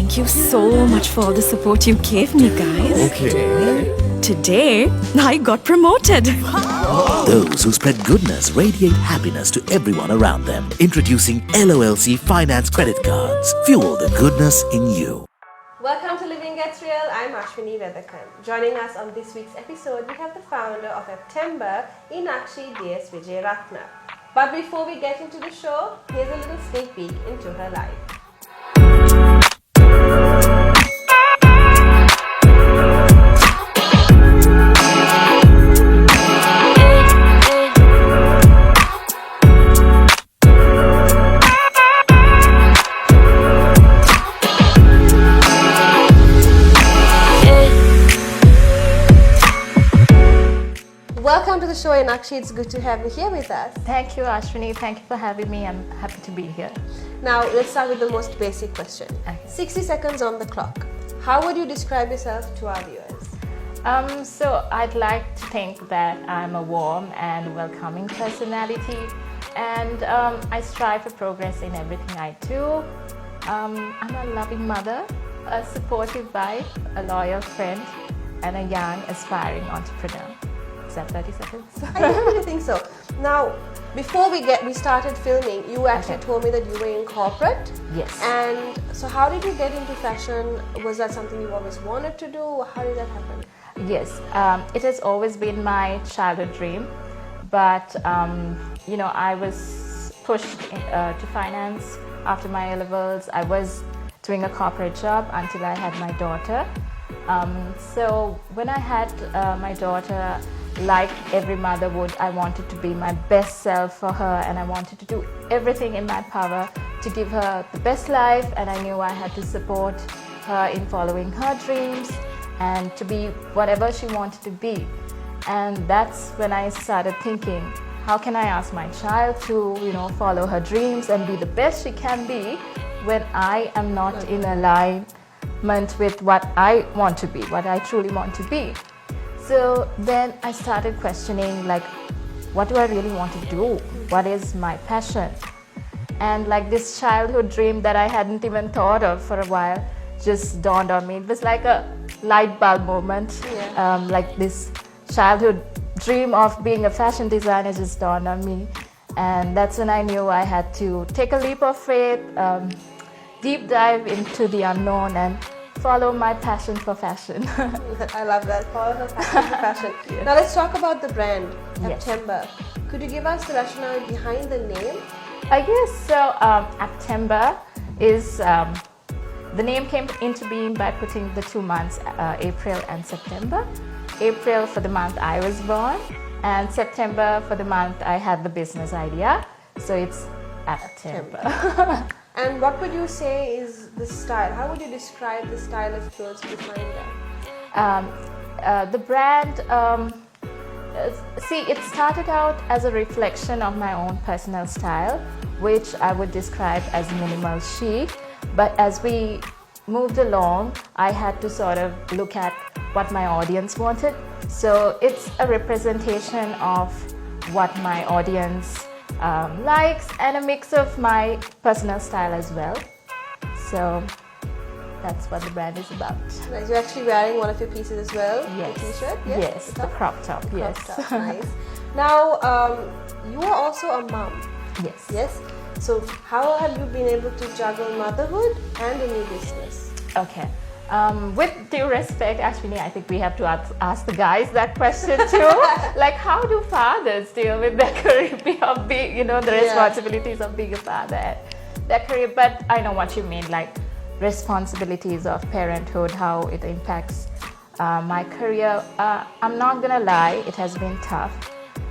Thank you so much for all the support you gave me, guys. Okay. Today, I got promoted. Those who spread goodness radiate happiness to everyone around them. Introducing LOLC Finance Credit Cards. Fuel the goodness in you. Welcome to Living Gets Real. I'm Inakshi De Wijeyeratne. Joining us on this week's episode, we have the founder of September, Inakshi De S Wijeyeratne. But before we get into the show, here's a little sneak peek into her life. Welcome to the show, Inakshi. It's good to have you here with us. Thank you, Ashwini. Thank you for having me. I'm happy to be here. Now, let's start with the most basic question. Okay. 60 seconds on the clock. How would you describe yourself to our viewers? So I'd like to think that I'm a warm and welcoming personality, and I strive for progress in everything I do. I'm a loving mother, a supportive wife, a loyal friend, and a young, aspiring entrepreneur. Is that 30 seconds? I definitely think so. Now, before we started filming, you actually told me that you were in corporate. Yes. And so how did you get into fashion? Was that something you always wanted to do? How did that happen? Yes, it has always been my childhood dream, but I was pushed to finance after my A-levels. I was doing a corporate job until I had my daughter. So when I had my daughter, like every mother would, I wanted to be my best self for her, and I wanted to do everything in my power to give her the best life, and I knew I had to support her in following her dreams and to be whatever she wanted to be. And that's when I started thinking, how can I ask my child to, follow her dreams and be the best she can be when I am not in alignment with what I want to be, what I truly want to be. So then I started questioning, what do I really want to do? What is my passion? And this childhood dream that I hadn't even thought of for a while just dawned on me. It was like a light bulb moment. Yeah. This childhood dream of being a fashion designer just dawned on me. And that's when I knew I had to take a leap of faith, deep dive into the unknown, and follow my passion for fashion. I love that. Follow her passion for fashion. Yes. Now let's talk about the brand, September. Yes. Could you give us the rationale behind the name? Yes, so September is, the name came into being by putting the 2 months, April and September. April for the month I was born, and September for the month I had the business idea. So it's September. And what would you say is the style? How would you describe the style of clothes behind that? The brand, it started out as a reflection of my own personal style, which I would describe as minimal chic. But as we moved along, I had to sort of look at what my audience wanted. So it's a representation of what my audience likes, and a mix of my personal style as well. So that's what the brand is about. Right, you're actually wearing one of your pieces as well. Yes. The t-shirt. Yes, the crop top. Yes. Crop top. Nice. Now, you are also a mom. Yes. Yes. So how have you been able to juggle motherhood and a new business? Okay. With due respect, actually, I think we have to ask the guys that question too. How do fathers deal with their career of being, the responsibilities of being a father and their career? But I know what you mean, responsibilities of parenthood, how it impacts my career. I'm not gonna lie, it has been tough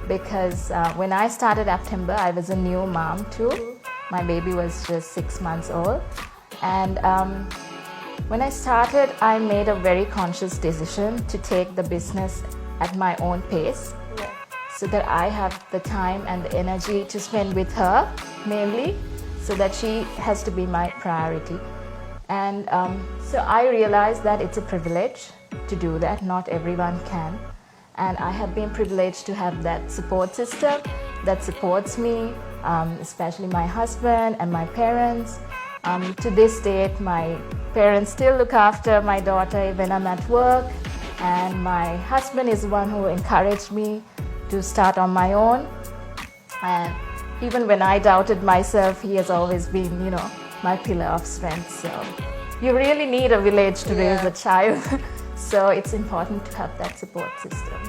because when I started September, I was a new mom too. My baby was just 6 months old, and when I started, I made a very conscious decision to take the business at my own pace, so that I have the time and the energy to spend with her mainly, so that she has to be my priority. And so I realized that it's a privilege to do that. Not everyone can. And I have been privileged to have that support system that supports me, especially my husband and my parents. To this date, my parents still look after my daughter when I'm at work, and my husband is the one who encouraged me to start on my own. And even when I doubted myself, he has always been, my pillar of strength. So you really need a village to raise a child. So it's important to have that support system.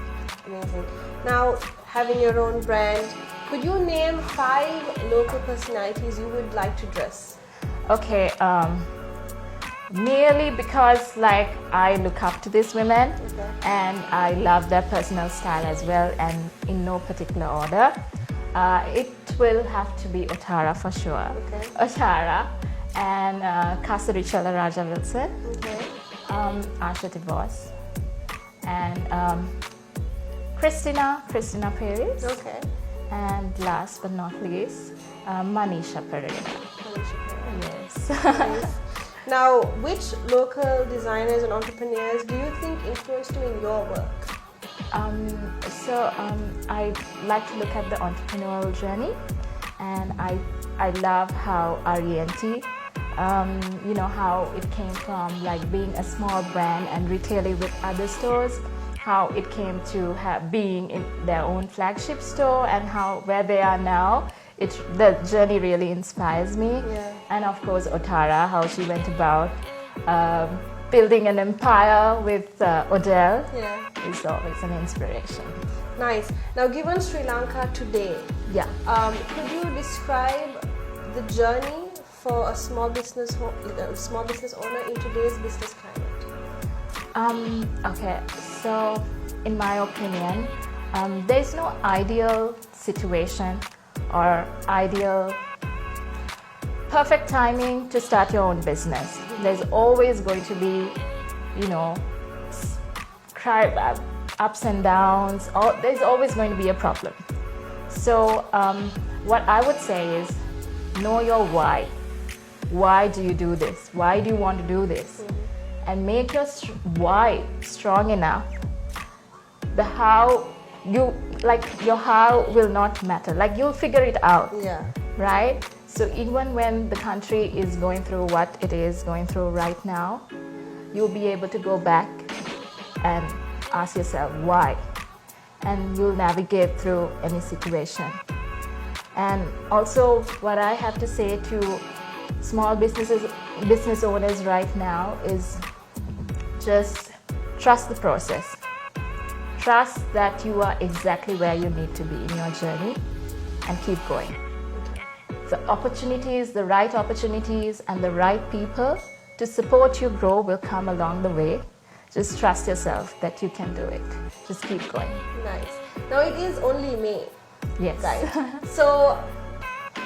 Amazing. Now, having your own brand, could you name 5 local personalities you would like to dress? Okay, merely because I look up to these women, and I love their personal style as well, and in no particular order. It will have to be Otara for sure. Otara and Kasarichala Raja Wilson, Asha DeVos, and Christina Perez, and last but not least, Manisha Pereira. Yes. Nice. Now, which local designers and entrepreneurs do you think influenced you in your work? I like to look at the entrepreneurial journey, and I love how Arienti, how it came from being a small brand and retailing with other stores, how it came to being in their own flagship store, and where they are now. The journey really inspires me. And of course Otara, how she went about building an empire with Odell is always an inspiration. Nice. Now, given Sri Lanka today, could you describe the journey for a small business owner in today's business climate? Okay, so in my opinion, there's no ideal situation or ideal perfect timing to start your own business. There's always going to be, ups and downs. There's always going to be a problem. So what I would say is, know your why. Why do you do this? Why do you want to do this? And make your why strong enough. The how, your how will not matter. You'll figure it out. Right? So even when the country is going through what it is going through right now, you'll be able to go back and ask yourself why, and you'll navigate through any situation. And also, what I have to say to small business owners right now is just trust the process. Trust that you are exactly where you need to be in your journey, and keep going. The right opportunities and the right people to support you grow will come along the way. Just trust yourself that you can do it. Just keep going. Nice. Now, it is only May. Yes. Right. So,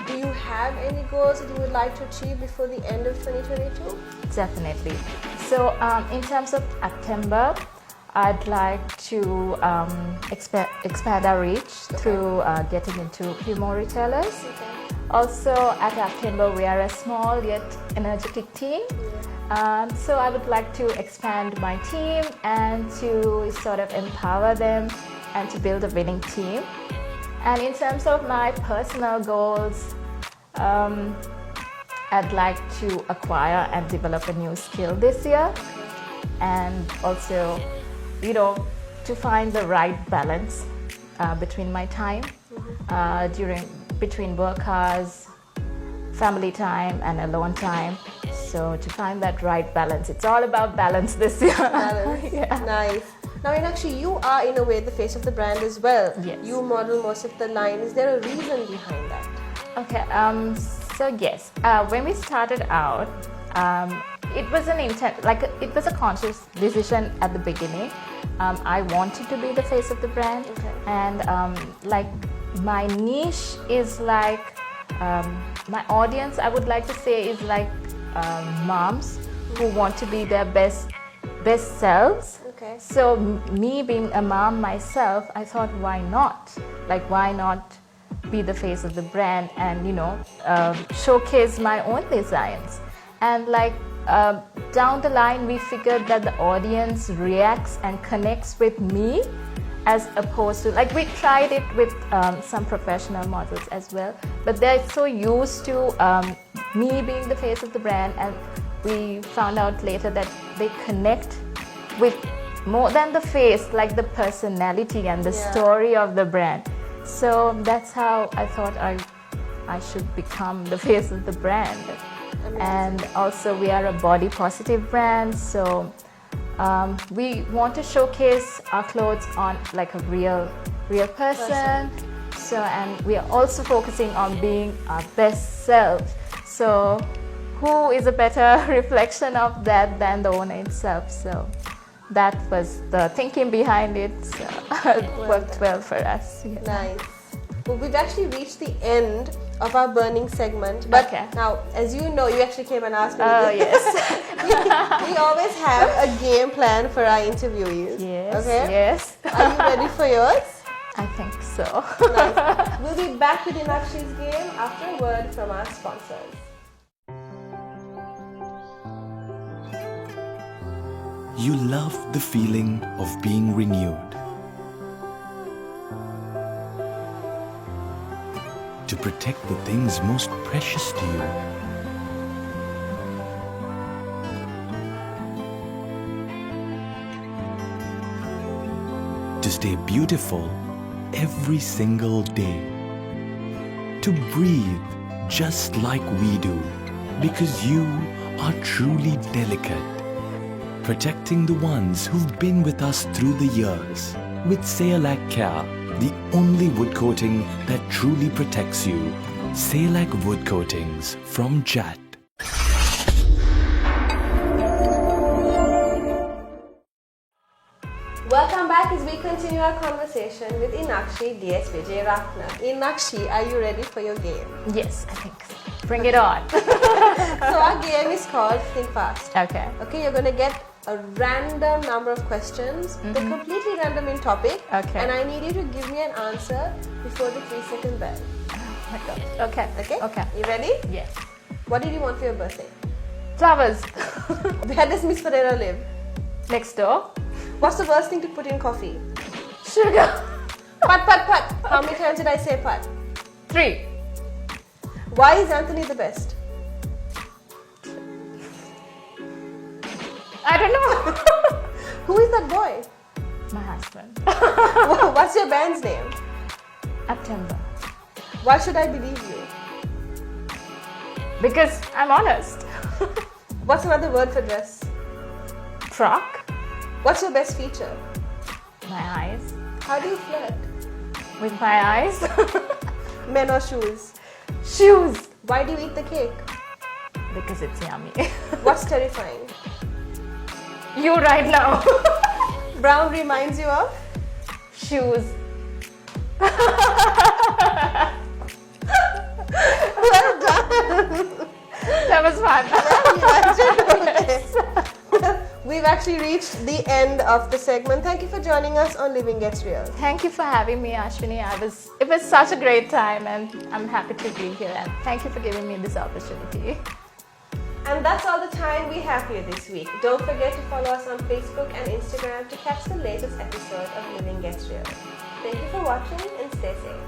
do you have any goals that you would like to achieve before the end of 2022? Definitely. So, in terms of September, I'd like to expand our reach through getting into a few more retailers. Also, at September, we are a small yet energetic team. So I would like to expand my team and to sort of empower them and to build a winning team. And in terms of my personal goals, I'd like to acquire and develop a new skill this year, and also, to find the right balance between my time, between work hours, family time, and alone time. So to find that right balance, it's all about balance this year. Balance. Nice. Now, Inakshi, you are in a way the face of the brand as well. Yes. You model most of the line. Is there a reason behind that? Okay. So yes, when we started out, it was it was a conscious decision at the beginning. I wanted to be the face of the brand, and my niche is my audience, I would like to say, is moms who want to be their best selves. So me being a mom myself, I thought, why not? Why not be the face of the brand and showcase my own designs? And down the line, we figured that the audience reacts and connects with me, as opposed to we tried it with some professional models as well, but they're so used to me being the face of the brand, and we found out later that they connect with more than the face, like the personality and the story of the brand. So that's how I thought I should become the face of the brand. Amazing. And also we are a body positive brand, so we want to showcase our clothes on like a real person. So, and we are also focusing on being our best selves. So who is a better reflection of that than the owner itself? So that was the thinking behind it. So it worked well for us. Yeah. Nice. Well, we've actually reached the end of our burning segment. But now, as you know, you actually came and asked me. Oh, yes. we always have a game plan for our interviewees. Yes. Okay? Yes. Are you ready for yours? I think so. Nice. We'll be back with Inakshi's game after a word from our sponsors. You love the feeling of being renewed. To protect the things most precious to you. To stay beautiful every single day. To breathe just like we do, because you are truly delicate. Protecting the ones who've been with us through the years. With Sayalac Care, the only wood coating that truly protects you. Sayalac Wood Coatings from Jat. Welcome back as we continue our conversation with Inakshi De S Wijeyeratne. Inakshi, are you ready for your game? Yes, I think so. Bring it on. So our game is called Think Fast. Okay. Okay, you're going to get a random number of questions. They're completely random in topic. Okay. And I need you to give me an answer before the 3-second bell. Oh my God. Okay. Okay? Okay. You ready? Yes. What did you want for your birthday? Flowers. Where does Miss Pereira live? Next door. What's the worst thing to put in coffee? Sugar. Put. How many times did I say put? 3. Why is Anthony the best? I don't know. Who is that boy? My husband. What's your band's name? September. Why should I believe you? Because I'm honest. What's another word for dress? Frock. What's your best feature? My eyes. How do you flirt? With my eyes. Men or shoes? Shoes. Why do you eat the cake? Because it's yummy. What's terrifying? You right now. Brown reminds you of? Shoes. Well done. That was fun. Okay. We've actually reached the end of the segment. Thank you for joining us on Living Gets Real. Thank you for having me, Ashwini. It was such a great time, and I'm happy to be here. And thank you for giving me this opportunity. And that's all the time we have here this week. Don't forget to follow us on Facebook and Instagram to catch the latest episode of Living Gets Real. Thank you for watching and stay safe.